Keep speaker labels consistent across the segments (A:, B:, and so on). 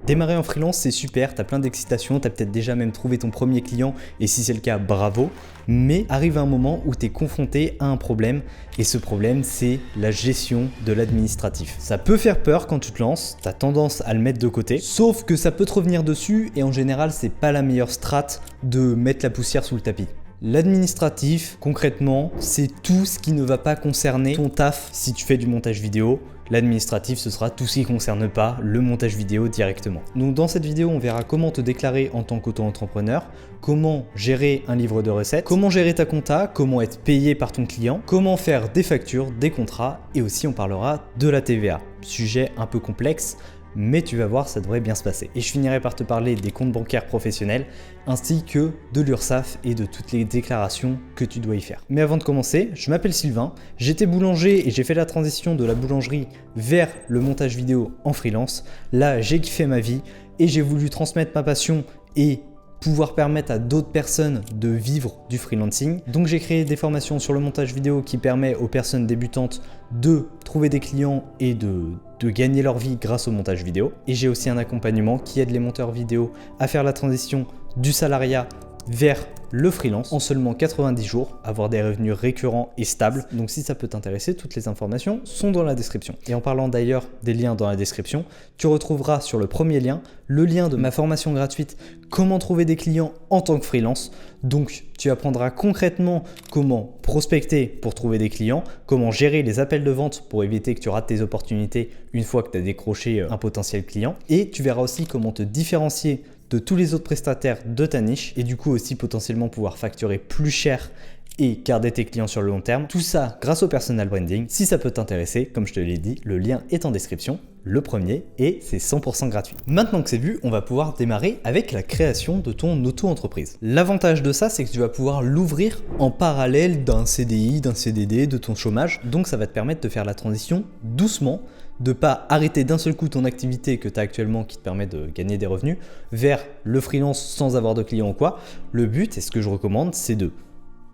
A: Démarrer en freelance, c'est super, t'as plein d'excitation, t'as peut-être déjà même trouvé ton premier client et si c'est le cas, bravo. Mais arrive un moment où t'es confronté à un problème et ce problème, c'est la gestion de l'administratif. Ça peut faire peur quand tu te lances, t'as tendance à le mettre de côté, sauf que ça peut te revenir dessus et en général, c'est pas la meilleure strat de mettre la poussière sous le tapis. L'administratif, concrètement, c'est tout ce qui ne va pas concerner ton taf si tu fais du montage vidéo. L'administratif, ce sera tout ce qui ne concerne pas le montage vidéo directement. Donc dans cette vidéo, on verra comment te déclarer en tant qu'auto-entrepreneur, comment gérer un livre de recettes, comment gérer ta compta, comment être payé par ton client, comment faire des factures, des contrats et aussi on parlera de la TVA. Sujet un peu complexe, mais tu vas voir, ça devrait bien se passer. Et je finirai par te parler des comptes bancaires professionnels, ainsi que de l'URSSAF et de toutes les déclarations que tu dois y faire. Mais avant de commencer, je m'appelle Sylvain, j'étais boulanger et j'ai fait la transition de la boulangerie vers le montage vidéo en freelance. Là, j'ai kiffé ma vie et j'ai voulu transmettre ma passion et pouvoir permettre à d'autres personnes de vivre du freelancing. Donc j'ai créé des formations sur le montage vidéo qui permet aux personnes débutantes de trouver des clients et de gagner leur vie grâce au montage vidéo. Et j'ai aussi un accompagnement qui aide les monteurs vidéo à faire la transition du salariat vers le freelance en seulement 90 jours, avoir des revenus récurrents et stables. Donc si ça peut t'intéresser, toutes les informations sont dans la description. Et en parlant d'ailleurs des liens dans la description, tu retrouveras sur le premier lien le lien de ma formation gratuite comment trouver des clients en tant que freelance. Donc tu apprendras concrètement comment prospecter pour trouver des clients, comment gérer les appels de vente pour éviter que tu rates tes opportunités une fois que tu as décroché un potentiel client. Et tu verras aussi comment te différencier de tous les autres prestataires de ta niche et du coup aussi potentiellement pouvoir facturer plus cher et garder tes clients sur le long terme. Tout ça grâce au personal branding. Si ça peut t'intéresser, comme je te l'ai dit, le lien est en description, le premier, et c'est 100% gratuit. Maintenant que c'est vu, on va pouvoir démarrer avec la création de ton auto-entreprise. L'avantage de ça, c'est que tu vas pouvoir l'ouvrir en parallèle d'un CDI, d'un CDD, de ton chômage. Donc ça va te permettre de faire la transition doucement, de pas arrêter d'un seul coup ton activité que tu as actuellement qui te permet de gagner des revenus vers le freelance sans avoir de clients ou quoi. Le but, et ce que je recommande, c'est de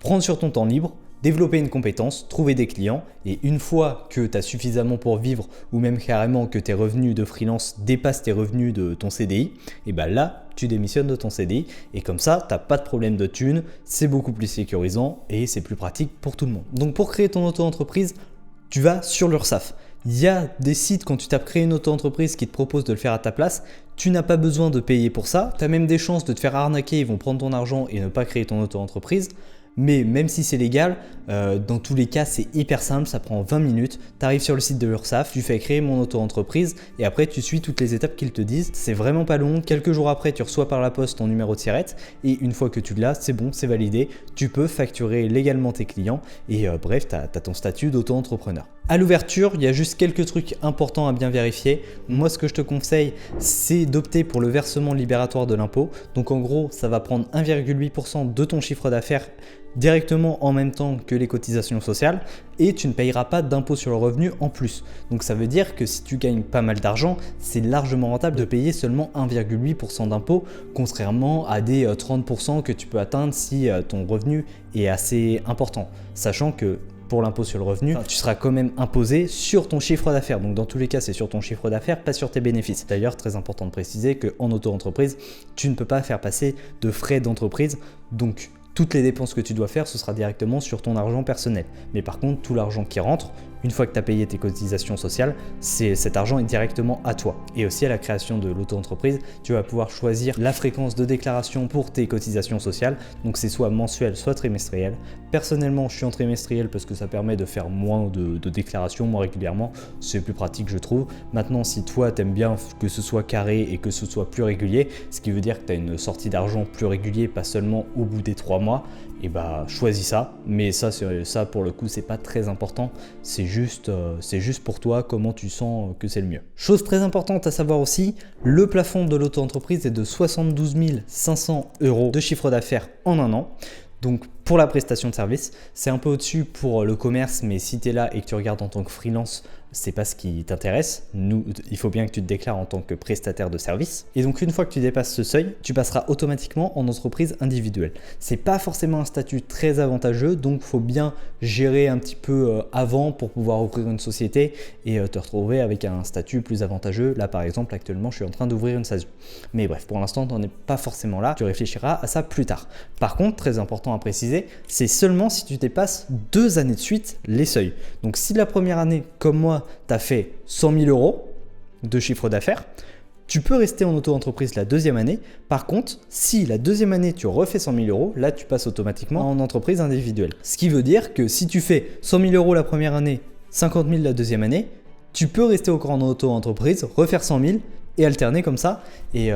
A: prendre sur ton temps libre, développer une compétence, trouver des clients et une fois que tu as suffisamment pour vivre ou même carrément que tes revenus de freelance dépassent tes revenus de ton CDI, et ben là, tu démissionnes de ton CDI et comme ça, tu n'as pas de problème de thunes, c'est beaucoup plus sécurisant et c'est plus pratique pour tout le monde. Donc pour créer ton auto-entreprise, tu vas sur l'URSSAF. Il y a des sites quand tu tapes créer une auto-entreprise qui te proposent de le faire à ta place. Tu n'as pas besoin de payer pour ça. Tu as même des chances de te faire arnaquer, ils vont prendre ton argent et ne pas créer ton auto-entreprise. Mais même si c'est légal, dans tous les cas, c'est hyper simple, ça prend 20 minutes. Tu arrives sur le site de l'URSSAF, tu fais créer mon auto-entreprise et après tu suis toutes les étapes qu'ils te disent. C'est vraiment pas long. Quelques jours après, tu reçois par la poste ton numéro de SIRET et une fois que tu l'as, c'est bon, c'est validé. Tu peux facturer légalement tes clients et bref, tu as ton statut d'auto-entrepreneur. À l'ouverture, il y a juste quelques trucs importants à bien vérifier. Moi, ce que je te conseille, c'est d'opter pour le versement libératoire de l'impôt. Donc en gros, ça va prendre 1,8% de ton chiffre d'affaires directement en même temps que les cotisations sociales et tu ne payeras pas d'impôt sur le revenu en plus. Donc ça veut dire que si tu gagnes pas mal d'argent, c'est largement rentable de payer seulement 1,8% d'impôt contrairement à des 30% que tu peux atteindre si ton revenu est assez important. Sachant que pour l'impôt sur le revenu, tu seras quand même imposé sur ton chiffre d'affaires. Donc dans tous les cas, c'est sur ton chiffre d'affaires, pas sur tes bénéfices. D'ailleurs, très important de préciser qu'en auto-entreprise, tu ne peux pas faire passer de frais d'entreprise. Donc toutes les dépenses que tu dois faire, ce sera directement sur ton argent personnel. Mais par contre, tout l'argent qui rentre, une fois que tu as payé tes cotisations sociales, cet argent est directement à toi. Et aussi à la création de l'auto-entreprise, tu vas pouvoir choisir la fréquence de déclaration pour tes cotisations sociales. Donc c'est soit mensuel, soit trimestriel. Personnellement, je suis en trimestriel parce que ça permet de faire moins de déclarations, moins régulièrement. C'est plus pratique, je trouve. Maintenant, si toi, tu aimes bien que ce soit carré et que ce soit plus régulier, ce qui veut dire que tu as une sortie d'argent plus régulier, pas seulement au bout des 3 mois, et bah choisis ça. Mais ça pour le coup, c'est pas très important. C'est juste pour toi comment tu sens que c'est le mieux. Chose très importante à savoir aussi, le plafond de l'auto-entreprise est de 72 500 € de chiffre d'affaires en un an. Donc pour la prestation de service, c'est un peu au-dessus pour le commerce, mais si tu es là et que tu regardes en tant que freelance, c'est pas ce qui t'intéresse. Nous, il faut bien que tu te déclares en tant que prestataire de service. Et donc une fois que tu dépasses ce seuil, tu passeras automatiquement en entreprise individuelle. C'est pas forcément un statut très avantageux, donc il faut bien gérer un petit peu avant pour pouvoir ouvrir une société et te retrouver avec un statut plus avantageux. Là par exemple, actuellement, je suis en train d'ouvrir une SASU. Mais bref, pour l'instant, tu n'en es pas forcément là. Tu réfléchiras à ça plus tard. Par contre, très important à préciser, c'est seulement si tu dépasses 2 années de suite les seuils. Donc si la première année, comme moi, tu as fait 100 000 euros de chiffre d'affaires, tu peux rester en auto-entreprise la deuxième année. Par contre, si la deuxième année, tu refais 100 000 euros, là, tu passes automatiquement en entreprise individuelle. Ce qui veut dire que si tu fais 100 000 euros la première année, 50 000 la deuxième année, tu peux rester encore en auto-entreprise, refaire 100 000 et alterner comme ça. Et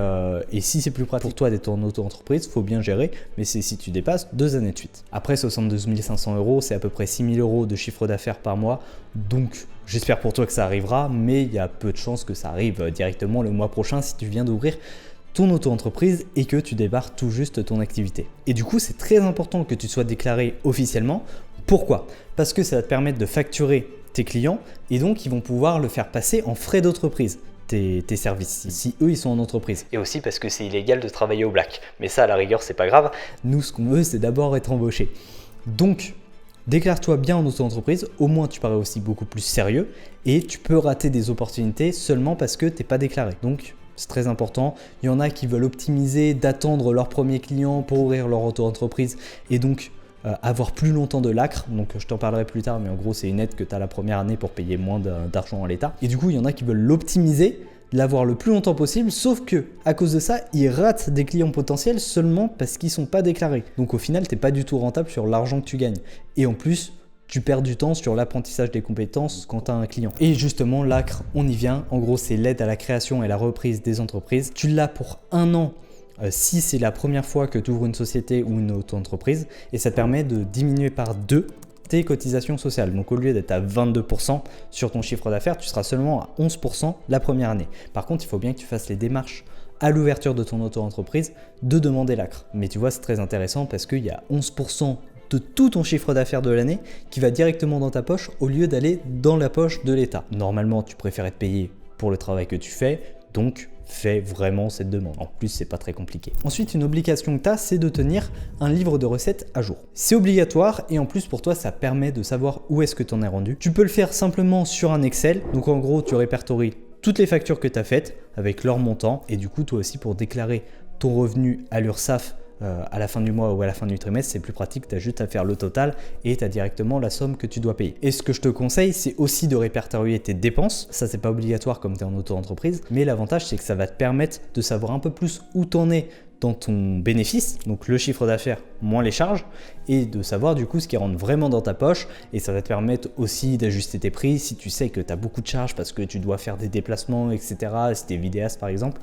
A: si c'est plus pratique pour toi d'être en auto-entreprise, il faut bien gérer, mais c'est si tu dépasses 2 années de suite. Après 72 500 euros, c'est à peu près 6 000 euros de chiffre d'affaires par mois. Donc j'espère pour toi que ça arrivera, mais il y a peu de chances que ça arrive directement le mois prochain si tu viens d'ouvrir ton auto-entreprise et que tu démarres tout juste ton activité. Et du coup, c'est très important que tu sois déclaré officiellement. Pourquoi ? Parce que ça va te permettre de facturer tes clients et donc ils vont pouvoir le faire passer en frais d'entreprise. Tes services, si eux ils sont en entreprise. Et aussi parce que c'est illégal de travailler au black. Mais ça à la rigueur c'est pas grave, nous ce qu'on veut c'est d'abord être embauché. Donc déclare-toi bien en auto-entreprise, au moins tu parais aussi beaucoup plus sérieux et tu peux rater des opportunités seulement parce que tu n'es pas déclaré. Donc c'est très important. Il y en a qui veulent optimiser, d'attendre leur premier client pour ouvrir leur auto-entreprise et donc avoir plus longtemps de l'ACRE, donc je t'en parlerai plus tard, mais en gros c'est une aide que tu as la première année pour payer moins d'argent à l'État. Et du coup il y en a qui veulent l'optimiser, l'avoir le plus longtemps possible, sauf que à cause de ça, ils ratent des clients potentiels seulement parce qu'ils ne sont pas déclarés. Donc au final, tu n'es pas du tout rentable sur l'argent que tu gagnes. Et en plus, tu perds du temps sur l'apprentissage des compétences quand tu as un client. Et justement, l'ACRE, on y vient. En gros, c'est l'aide à la création et la reprise des entreprises. Tu l'as pour 1 an. Si c'est la première fois que tu ouvres une société ou une auto-entreprise, et ça te permet de diminuer par 2 tes cotisations sociales. Donc au lieu d'être à 22% sur ton chiffre d'affaires, tu seras seulement à 11% la première année. Par contre, il faut bien que tu fasses les démarches à l'ouverture de ton auto-entreprise de demander l'ACRE. Mais tu vois, c'est très intéressant parce qu'il y a 11% de tout ton chiffre d'affaires de l'année qui va directement dans ta poche au lieu d'aller dans la poche de l'État. Normalement, tu préfères être payé pour le travail que tu fais, donc fais vraiment cette demande. En plus, c'est pas très compliqué. Ensuite, une obligation que tu as, c'est de tenir un livre de recettes à jour. C'est obligatoire et en plus pour toi, ça permet de savoir où est-ce que tu en es rendu. Tu peux le faire simplement sur un Excel. Donc en gros, tu répertories toutes les factures que tu as faites avec leur montant et du coup, toi aussi pour déclarer ton revenu à l'URSSAF à la fin du mois ou à la fin du trimestre, c'est plus pratique, tu as juste à faire le total et tu as directement la somme que tu dois payer. Et ce que je te conseille, c'est aussi de répertorier tes dépenses. Ça, c'est pas obligatoire comme tu es en auto-entreprise, mais l'avantage, c'est que ça va te permettre de savoir un peu plus où tu en es dans ton bénéfice, donc le chiffre d'affaires moins les charges, et de savoir du coup ce qui rentre vraiment dans ta poche. Et ça va te permettre aussi d'ajuster tes prix si tu sais que tu as beaucoup de charges parce que tu dois faire des déplacements, etc. Si tu es vidéaste par exemple,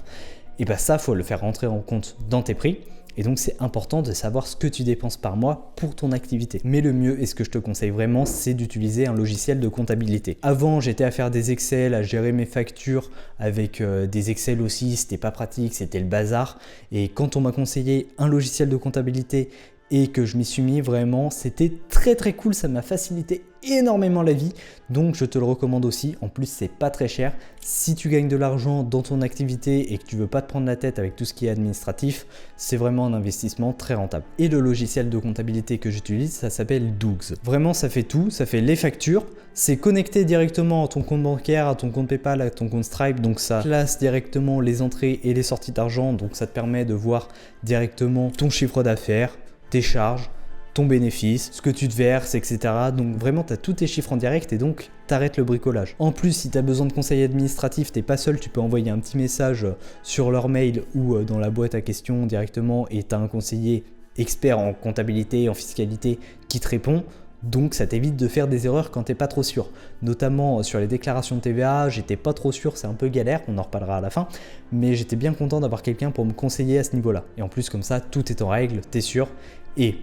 A: et bien ça, faut le faire rentrer en compte dans tes prix. Et donc c'est important de savoir ce que tu dépenses par mois pour ton activité. Mais le mieux, et ce que je te conseille vraiment, c'est d'utiliser un logiciel de comptabilité. Avant, j'étais à faire des Excel, à gérer mes factures avec des Excel aussi, c'était pas pratique, c'était le bazar. Et quand on m'a conseillé un logiciel de comptabilité et que je m'y suis mis, vraiment, c'était très très cool, ça m'a facilité énormément la vie, donc je te le recommande aussi. En plus, c'est pas très cher. Si tu gagnes de l'argent dans ton activité et que tu veux pas te prendre la tête avec tout ce qui est administratif, c'est vraiment un investissement très rentable. Et le logiciel de comptabilité que j'utilise, ça s'appelle Dougs. Vraiment, ça fait tout, ça fait les factures, c'est connecté directement à ton compte bancaire, à ton compte PayPal, à ton compte Stripe, donc ça classe directement les entrées et les sorties d'argent, donc ça te permet de voir directement ton chiffre d'affaires, tes charges, ton bénéfice, ce que tu te verses, etc. Donc vraiment, tu as tous tes chiffres en direct et donc tu arrêtes le bricolage. En plus, si tu as besoin de conseils administratifs, tu n'es pas seul, tu peux envoyer un petit message sur leur mail ou dans la boîte à questions directement et tu as un conseiller expert en comptabilité, en fiscalité qui te répond. Donc ça t'évite de faire des erreurs quand t'es pas trop sûr. Notamment sur les déclarations de TVA, j'étais pas trop sûr, c'est un peu galère, on en reparlera à la fin, mais j'étais bien content d'avoir quelqu'un pour me conseiller à ce niveau-là. Et en plus comme ça, tout est en règle, t'es sûr. Et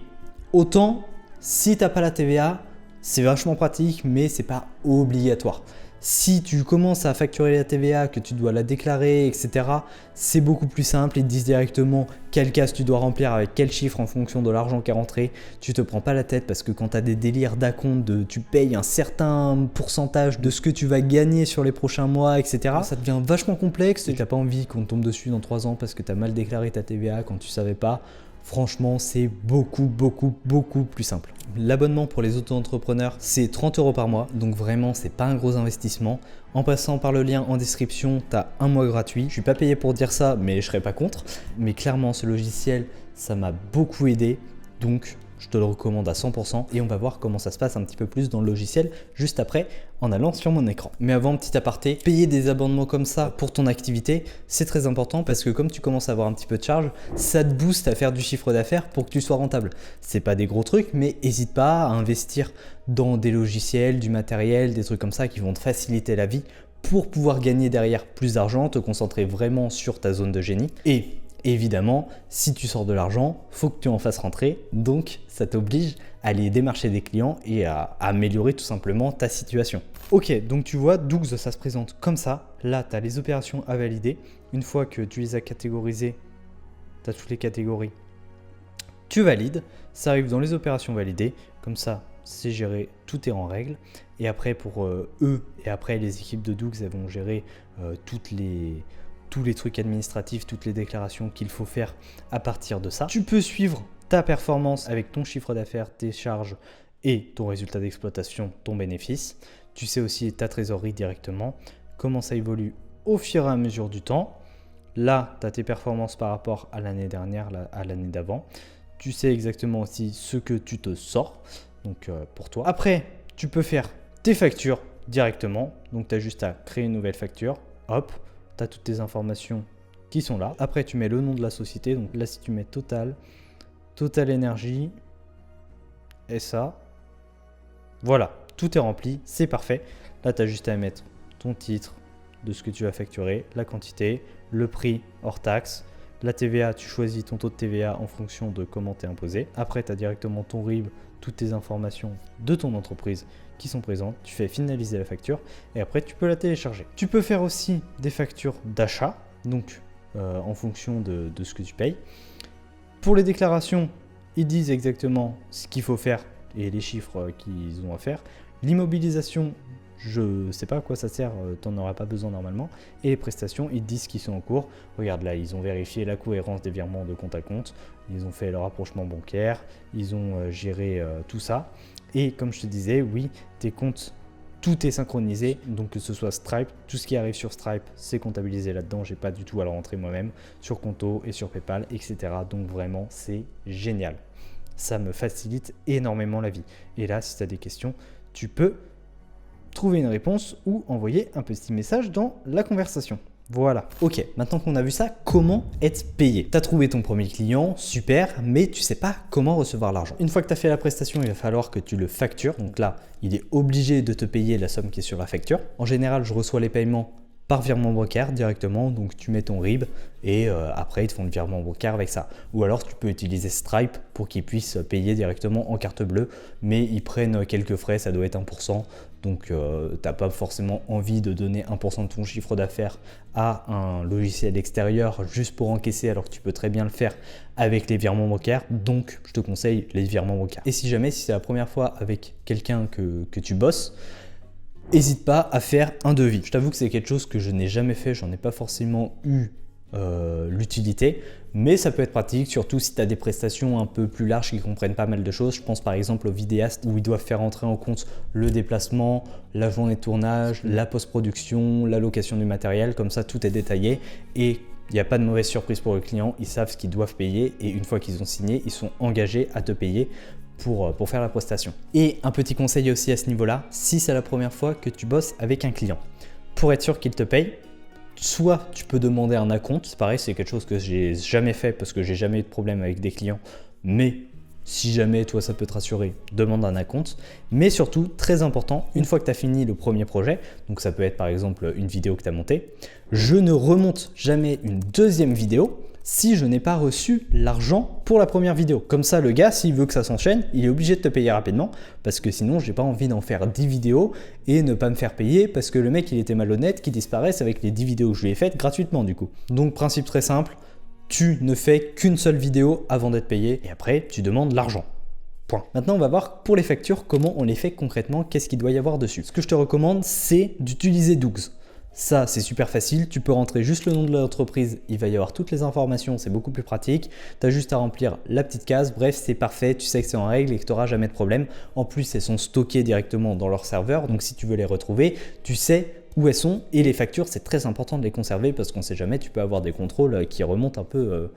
A: autant, si t'as pas la TVA, c'est vachement pratique, mais c'est pas obligatoire. Si tu commences à facturer la TVA, que tu dois la déclarer, etc., c'est beaucoup plus simple. Ils te disent directement quelle case tu dois remplir avec quel chiffre en fonction de l'argent qui est rentré. Tu te prends pas la tête parce que quand tu as des délires d'acompte, tu payes un certain pourcentage de ce que tu vas gagner sur les prochains mois, etc., ça devient vachement complexe et tu n'as pas envie qu'on tombe dessus dans 3 ans parce que tu as mal déclaré ta TVA quand tu savais pas. Franchement, c'est beaucoup plus simple. L'abonnement pour les auto-entrepreneurs, c'est 30 € par mois. Donc vraiment, c'est pas un gros investissement. En passant par le lien en description, tu as un mois gratuit. Je suis pas payé pour dire ça, mais je serais pas contre. Mais clairement, ce logiciel, ça m'a beaucoup aidé. Donc, je te le recommande à 100% et on va voir comment ça se passe un petit peu plus dans le logiciel juste après en allant sur mon écran. Mais avant, petit aparté, payer des abonnements comme ça pour ton activité, c'est très important parce que comme tu commences à avoir un petit peu de charge, ça te booste à faire du chiffre d'affaires pour que tu sois rentable. C'est pas des gros trucs, mais n'hésite pas à investir dans des logiciels, du matériel, des trucs comme ça qui vont te faciliter la vie pour pouvoir gagner derrière plus d'argent, te concentrer vraiment sur ta zone de génie. Et évidemment, si tu sors de l'argent, faut que tu en fasses rentrer, donc ça t'oblige à aller démarcher des clients et à améliorer tout simplement ta situation. Ok, donc tu vois, Dougs, ça se présente comme ça. Là, tu as les opérations à valider. Une fois que tu les as catégorisées, tu as toutes les catégories, tu valides. Ça arrive dans les opérations validées, comme ça, c'est géré, tout est en règle. Et après, pour eux et après les équipes de Dougs, elles vont gérer tous les trucs administratifs, toutes les déclarations qu'il faut faire à partir de ça. Tu peux suivre ta performance avec ton chiffre d'affaires, tes charges et ton résultat d'exploitation, ton bénéfice. Tu sais aussi ta trésorerie directement, comment ça évolue au fur et à mesure du temps. Là, tu as tes performances par rapport à l'année dernière, à l'année d'avant. Tu sais exactement aussi ce que tu te sors, donc pour toi. Après, tu peux faire tes factures directement. Donc, tu as juste à créer une nouvelle facture. Hop, tu as toutes tes informations qui sont là. Après, tu mets le nom de la société. Donc là, si tu mets Total Énergie, SA, voilà, tout est rempli, c'est parfait. Là, tu as juste à mettre ton titre de ce que tu vas facturer, la quantité, le prix hors taxe, la TVA, tu choisis ton taux de TVA en fonction de comment tu es imposé. Après, tu as directement ton RIB, toutes tes informations de ton entreprise qui sont présentes. Tu fais finaliser la facture et après, tu peux la télécharger. Tu peux faire aussi des factures d'achat, donc en fonction de ce que tu payes. Pour les déclarations, ils disent exactement ce qu'il faut faire et les chiffres qu'ils ont à faire. L'immobilisation, je ne sais pas à quoi ça sert, tu n'en auras pas besoin normalement. Et les prestations, ils disent qu'ils sont en cours. Regarde là, ils ont vérifié la cohérence des virements de compte à compte. Ils ont fait le rapprochement bancaire. Ils ont géré tout ça. Et comme je te disais, oui, tes comptes, tout est synchronisé. Donc que ce soit Stripe, tout ce qui arrive sur Stripe, c'est comptabilisé là-dedans. J'ai pas du tout à le rentrer moi-même sur Conto et sur PayPal, etc. Donc vraiment, c'est génial. Ça me facilite énormément la vie. Et là, si tu as des questions, tu peux trouver une réponse ou envoyer un petit message dans la conversation. Voilà. Ok, maintenant qu'on a vu ça, comment être payé? Tu as trouvé ton premier client, super, mais tu sais pas comment recevoir l'argent. Une fois que tu as fait la prestation, il va falloir que tu le factures. Donc là, il est obligé de te payer la somme qui est sur la facture. En général, je reçois les paiements par virement bancaire directement, donc tu mets ton RIB et après ils te font le virement bancaire avec ça. Ou alors tu peux utiliser Stripe pour qu'ils puissent payer directement en carte bleue, mais ils prennent quelques frais, ça doit être 1%, donc tu n'as pas forcément envie de donner 1% de ton chiffre d'affaires à un logiciel extérieur juste pour encaisser alors que tu peux très bien le faire avec les virements bancaires, donc je te conseille les virements bancaires. Et si jamais, si c'est la première fois avec quelqu'un que tu bosses, n'hésite pas à faire un devis. Je t'avoue que c'est quelque chose que je n'ai jamais fait, j'en ai pas forcément eu l'utilité, mais ça peut être pratique, surtout si tu as des prestations un peu plus larges qui comprennent pas mal de choses. Je pense par exemple aux vidéastes où ils doivent faire entrer en compte le déplacement, la journée de tournage, la post-production, la location du matériel, comme ça tout est détaillé et il n'y a pas de mauvaise surprise pour le client, ils savent ce qu'ils doivent payer et une fois qu'ils ont signé, ils sont engagés à te payer pour faire la prestation. Et un petit conseil aussi à ce niveau-là, si c'est la première fois que tu bosses avec un client, pour être sûr qu'il te paye, soit tu peux demander un acompte, c'est pareil, c'est quelque chose que j'ai jamais fait parce que j'ai jamais eu de problème avec des clients, mais si jamais toi ça peut te rassurer, demande un acompte. Mais surtout, très important, une fois que tu as fini le premier projet, donc ça peut être par exemple une vidéo que tu as montée, je ne remonte jamais une deuxième vidéo si je n'ai pas reçu l'argent pour la première vidéo. Comme ça, le gars, s'il veut que ça s'enchaîne, il est obligé de te payer rapidement parce que sinon, j'ai pas envie d'en faire 10 vidéos et ne pas me faire payer parce que le mec, il était malhonnête, qu'il disparaisse avec les 10 vidéos que je lui ai faites gratuitement du coup. Donc, principe très simple, tu ne fais qu'une seule vidéo avant d'être payé et après, tu demandes l'argent. Point. Maintenant, on va voir pour les factures, comment on les fait concrètement, qu'est-ce qu'il doit y avoir dessus. Ce que je te recommande, c'est d'utiliser Dougs. Ça, c'est super facile, tu peux rentrer juste le nom de l'entreprise, il va y avoir toutes les informations, c'est beaucoup plus pratique. Tu as juste à remplir la petite case, bref, c'est parfait, tu sais que c'est en règle et que tu n'auras jamais de problème. En plus, elles sont stockées directement dans leur serveur, donc si tu veux les retrouver, tu sais où elles sont. Et les factures, c'est très important de les conserver parce qu'on ne sait jamais, tu peux avoir des contrôles qui remontent un peu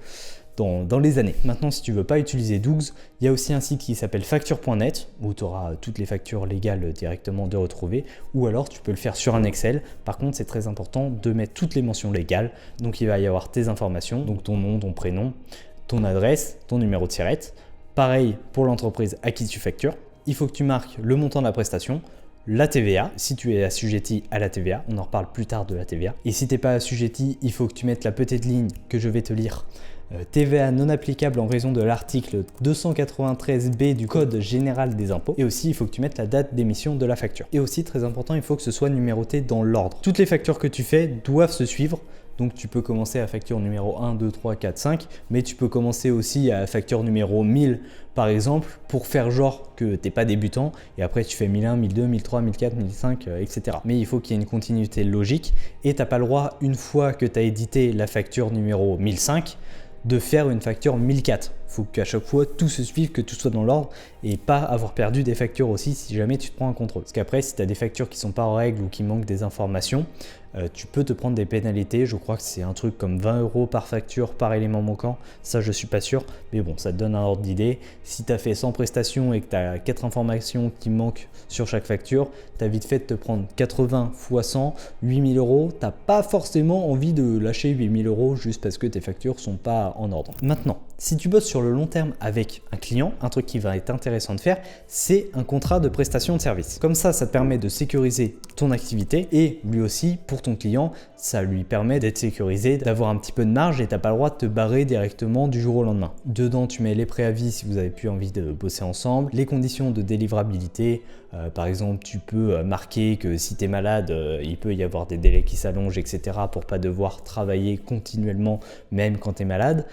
A: dans les années. Maintenant, si tu ne veux pas utiliser Dougs, il y a aussi un site qui s'appelle facture.net où tu auras toutes les factures légales directement de retrouver, ou alors tu peux le faire sur un Excel. Par contre, c'est très important de mettre toutes les mentions légales. Donc, il va y avoir tes informations, donc ton nom, ton prénom, ton adresse, ton numéro de SIRET. Pareil pour l'entreprise à qui tu factures. Il faut que tu marques le montant de la prestation, la TVA, si tu es assujetti à la TVA, on en reparle plus tard de la TVA. Et si tu n'es pas assujetti, il faut que tu mettes la petite ligne que je vais te lire. TVA non applicable en raison de l'article 293B du Code général des impôts. Et aussi, il faut que tu mettes la date d'émission de la facture. Et aussi, très important, il faut que ce soit numéroté dans l'ordre. Toutes les factures que tu fais doivent se suivre. Donc, tu peux commencer à facture numéro 1, 2, 3, 4, 5. Mais tu peux commencer aussi à facture numéro 1000, par exemple, pour faire genre que tu n'es pas débutant. Et après, tu fais 1001, 1002, 1003, 1004, 1005, etc. Mais il faut qu'il y ait une continuité logique. Et tu n'as pas le droit, une fois que tu as édité la facture numéro 1005, de faire une facture 1004. Il faut qu'à chaque fois tout se suive, que tout soit dans l'ordre et pas avoir perdu des factures aussi si jamais tu te prends un contrôle. Parce qu'après, si tu as des factures qui ne sont pas en règle ou qui manquent des informations, tu peux te prendre des pénalités. Je crois que c'est un truc comme 20 € par facture par élément manquant. Ça, je suis pas sûr. Mais bon, ça te donne un ordre d'idée. Si tu as fait 100 prestations et que tu as 4 informations qui manquent sur chaque facture, tu as vite fait de te prendre 80 x 100, 8000 €. Tu n'as pas forcément envie de lâcher 8000 € juste parce que tes factures sont pas en ordre. Maintenant, si tu bosses sur le long terme avec un client, un truc qui va être intéressant de faire, c'est un contrat de prestation de service. Comme ça te permet de sécuriser ton activité et lui aussi, pour ton client, ça lui permet d'être sécurisé, d'avoir un petit peu de marge et tu n'as pas le droit de te barrer directement du jour au lendemain. Dedans, tu mets les préavis si vous n'avez plus envie de bosser ensemble, les conditions de délivrabilité. Par exemple, tu peux marquer que si tu es malade, il peut y avoir des délais qui s'allongent, etc. pour pas devoir travailler continuellement même quand tu es malade.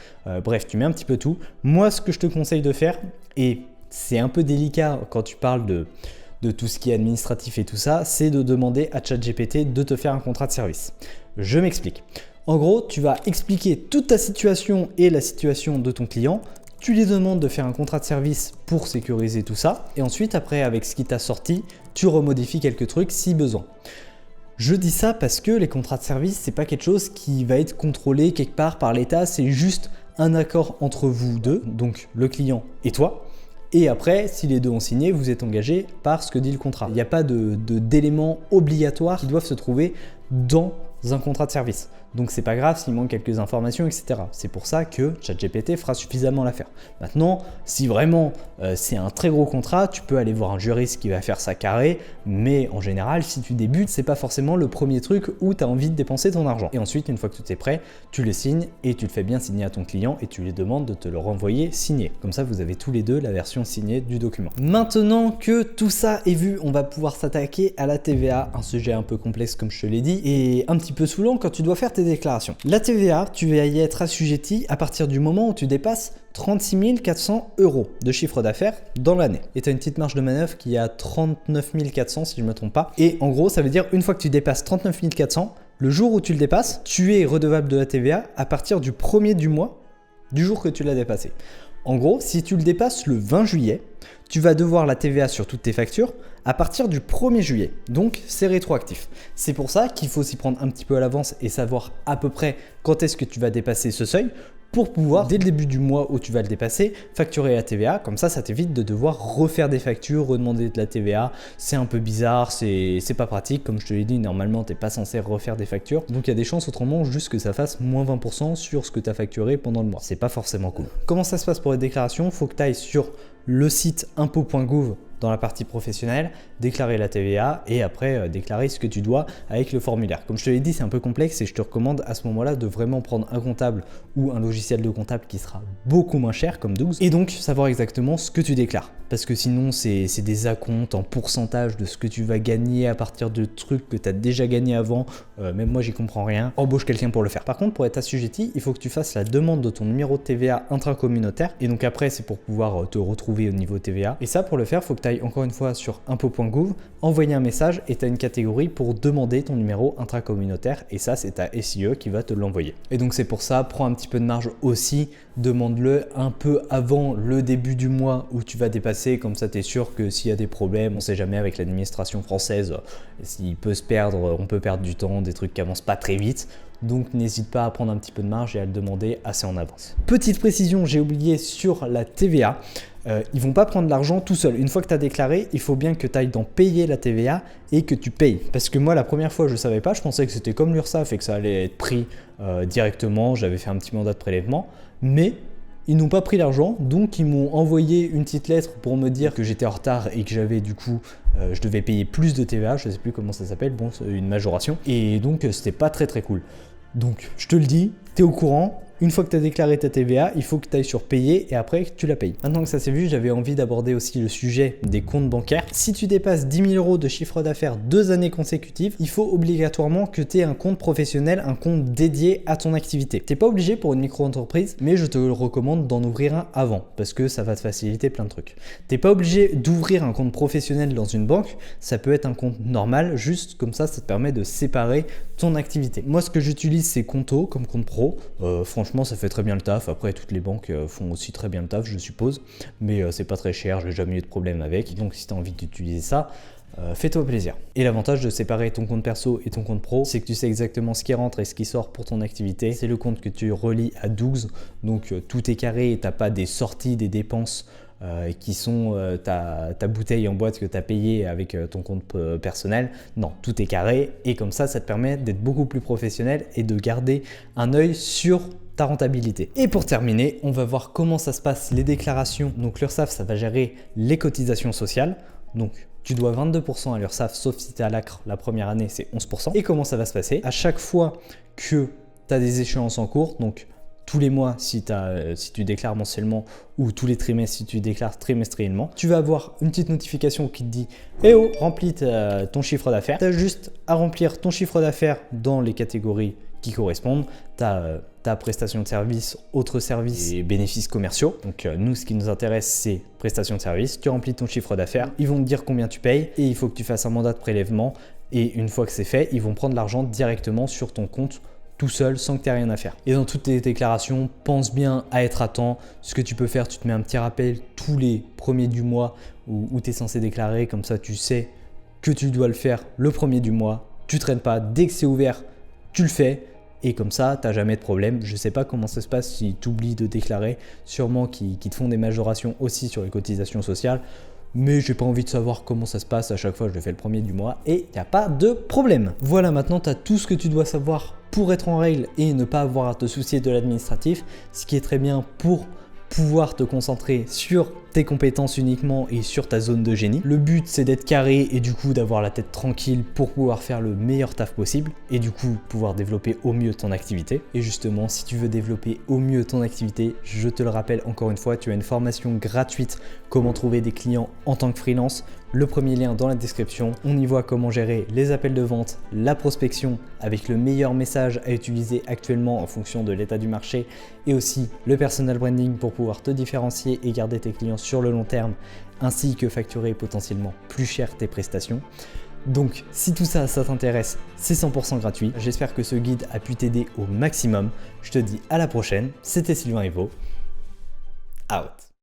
A: Bref, tu mets un petit peu tout. Moi, ce que je te conseille de faire, et c'est un peu délicat quand tu parles de tout ce qui est administratif et tout ça, c'est de demander à ChatGPT de te faire un contrat de service. Je m'explique. En gros, tu vas expliquer toute ta situation et la situation de ton client. Tu lui demandes de faire un contrat de service pour sécuriser tout ça. Et ensuite, après, avec ce qui t'a sorti, tu remodifies quelques trucs si besoin. Je dis ça parce que les contrats de service, c'est pas quelque chose qui va être contrôlé quelque part par l'État. C'est juste un accord entre vous deux, donc le client et toi. Et après, si les deux ont signé, vous êtes engagé par ce que dit le contrat. Il n'y a pas d'éléments obligatoires qui doivent se trouver dans un contrat de service. Donc c'est pas grave s'il manque quelques informations, etc. C'est pour ça que ChatGPT fera suffisamment l'affaire. Maintenant, si vraiment c'est un très gros contrat, tu peux aller voir un juriste qui va faire ça carré, mais en général, si tu débutes, c'est pas forcément le premier truc où tu as envie de dépenser ton argent. Et ensuite, une fois que tout est prêt, tu le signes et tu le fais bien signer à ton client et tu lui demandes de te le renvoyer signé. Comme ça, vous avez tous les deux la version signée du document. Maintenant que tout ça est vu, on va pouvoir s'attaquer à la TVA, un sujet un peu complexe comme je te l'ai dit, et un petit peu saoulant quand tu dois faire tes déclarations. La TVA, tu vas y être assujetti à partir du moment où tu dépasses 36 400 € de chiffre d'affaires dans l'année. Et tu as une petite marge de manœuvre qui est à 39 400 si je ne me trompe pas. Et en gros, ça veut dire une fois que tu dépasses 39 400, le jour où tu le dépasses, tu es redevable de la TVA à partir du premier du mois du jour que tu l'as dépassé. En gros, si tu le dépasses le 20 juillet, tu vas devoir la TVA sur toutes tes factures à partir du 1er juillet. Donc, c'est rétroactif. C'est pour ça qu'il faut s'y prendre un petit peu à l'avance et savoir à peu près quand est-ce que tu vas dépasser ce seuil pour pouvoir, dès le début du mois où tu vas le dépasser, facturer la TVA. Comme ça t'évite de devoir refaire des factures, redemander de la TVA. C'est un peu bizarre, c'est pas pratique. Comme je te l'ai dit, normalement, tu n'es pas censé refaire des factures. Donc, il y a des chances autrement juste que ça fasse moins 20% sur ce que tu as facturé pendant le mois. C'est pas forcément cool. Comment ça se passe pour les déclarations? Il faut que tu ailles sur le site impôts.gouv dans la partie professionnelle, déclarer la TVA et après déclarer ce que tu dois avec le formulaire. Comme je te l'ai dit, c'est un peu complexe et je te recommande à ce moment-là de vraiment prendre un comptable ou un logiciel de comptable qui sera beaucoup moins cher comme Dougs et donc savoir exactement ce que tu déclares. Parce que sinon, c'est des acomptes en pourcentage de ce que tu vas gagner à partir de trucs que tu as déjà gagné avant. Même moi, j'y comprends rien. Embauche quelqu'un pour le faire. Par contre, pour être assujetti, il faut que tu fasses la demande de ton numéro de TVA intracommunautaire. Et donc après, c'est pour pouvoir te retrouver au niveau TVA. Et ça, pour le faire, il faut que tu ailles encore une fois sur impôts.gouv, envoyer un message et tu as une catégorie pour demander ton numéro intracommunautaire. Et ça, c'est ta SIE qui va te l'envoyer. Et donc c'est pour ça, prends un petit peu de marge aussi. Demande-le un peu avant le début du mois où tu vas dépasser, comme ça tu es sûr que s'il y a des problèmes, on sait jamais avec l'administration française, s'il peut se perdre, on peut perdre du temps, des trucs qui avancent pas très vite. Donc n'hésite pas à prendre un petit peu de marge et à le demander assez en avance. Petite précision, j'ai oublié sur la TVA, ils vont pas prendre l'argent tout seul. Une fois que tu as déclaré, il faut bien que tu ailles dans payer la TVA et que tu payes. Parce que moi, la première fois, je ne savais pas, je pensais que c'était comme l'URSSAF et que ça allait être pris directement. J'avais fait un petit mandat de prélèvement, mais ils n'ont pas pris l'argent, donc ils m'ont envoyé une petite lettre pour me dire que j'étais en retard et que j'avais du coup, je devais payer plus de TVA, je ne sais plus comment ça s'appelle, bon, c'est une majoration. Et donc, c'était pas très cool. Donc, je te le dis, tu es au courant. Une fois que tu as déclaré ta TVA, il faut que tu ailles sur payer et après tu la payes. Maintenant que ça s'est vu, j'avais envie d'aborder aussi le sujet des comptes bancaires. Si tu dépasses 10 000 € de chiffre d'affaires 2 années consécutives, il faut obligatoirement que tu aies un compte professionnel, un compte dédié à ton activité. Tu n'es pas obligé pour une micro-entreprise, mais je te le recommande d'en ouvrir un avant parce que ça va te faciliter plein de trucs. Tu n'es pas obligé d'ouvrir un compte professionnel dans une banque, ça peut être un compte normal, juste comme ça te permet de séparer ton activité. Moi, ce que j'utilise, c'est Conto comme compte pro. Franchement, ça fait très bien le taf. Après, toutes les banques font aussi très bien le taf, je suppose. Mais c'est pas très cher, j'ai jamais eu de problème avec. Donc, si tu as envie d'utiliser ça, fais-toi plaisir. Et l'avantage de séparer ton compte perso et ton compte pro, c'est que tu sais exactement ce qui rentre et ce qui sort pour ton activité. C'est le compte que tu relis à Dougs. Donc, tout est carré et tu n'as pas des sorties, des dépenses qui sont ta bouteille en boîte que tu as payée avec ton compte personnel. Non, tout est carré et comme ça te permet d'être beaucoup plus professionnel et de garder un œil sur ta rentabilité. Et pour terminer, on va voir comment ça se passe les déclarations. Donc l'URSSAF, ça va gérer les cotisations sociales. Donc tu dois 22% à l'URSSAF, sauf si tu es à l'ACRE, la première année c'est 11%. Et comment ça va se passer? À chaque fois que tu as des échéances en cours, donc tous les mois si tu déclares mensuellement ou tous les trimestres si tu déclares trimestriellement, tu vas avoir une petite notification qui te dit « Eh oh, remplis ton chiffre d'affaires ». Tu as juste à remplir ton chiffre d'affaires dans les catégories qui correspondent. Tu as ta prestation de service, autres services et bénéfices commerciaux. Donc nous, ce qui nous intéresse, c'est prestation de service. Tu remplis ton chiffre d'affaires, ils vont te dire combien tu payes et il faut que tu fasses un mandat de prélèvement. Et une fois que c'est fait, ils vont prendre l'argent directement sur ton compte tout seul sans que tu aies rien à faire. Et dans toutes tes déclarations, pense bien à être à temps. Ce que tu peux faire, tu te mets un petit rappel tous les premiers du mois où tu es censé déclarer. Comme ça, tu sais que tu dois le faire le premier du mois. Tu ne traînes pas. Dès que c'est ouvert, tu le fais. Et comme ça, tu n'as jamais de problème. Je ne sais pas comment ça se passe si tu oublies de déclarer. Sûrement qu'ils te font des majorations aussi sur les cotisations sociales. Mais j'ai pas envie de savoir comment ça se passe. À chaque fois, je le fais le premier du mois et il n'y a pas de problème. Voilà, maintenant, tu as tout ce que tu dois savoir pour être en règle et ne pas avoir à te soucier de l'administratif. Ce qui est très bien pour pouvoir te concentrer sur tes compétences uniquement et sur ta zone de génie. Le but, c'est d'être carré et du coup d'avoir la tête tranquille pour pouvoir faire le meilleur taf possible et du coup pouvoir développer au mieux ton activité. Et justement, si tu veux développer au mieux ton activité, je te le rappelle encore une fois, tu as une formation gratuite comment trouver des clients en tant que freelance. Le premier lien dans la description. On y voit comment gérer les appels de vente, la prospection avec le meilleur message à utiliser actuellement en fonction de l'état du marché et aussi le personal branding pour pouvoir te différencier et garder tes clients sur le long terme ainsi que facturer potentiellement plus cher tes prestations. Donc si tout ça, ça t'intéresse, c'est 100% gratuit. J'espère que ce guide a pu t'aider au maximum. Je te dis à la prochaine. C'était Sylvain Evo. Out.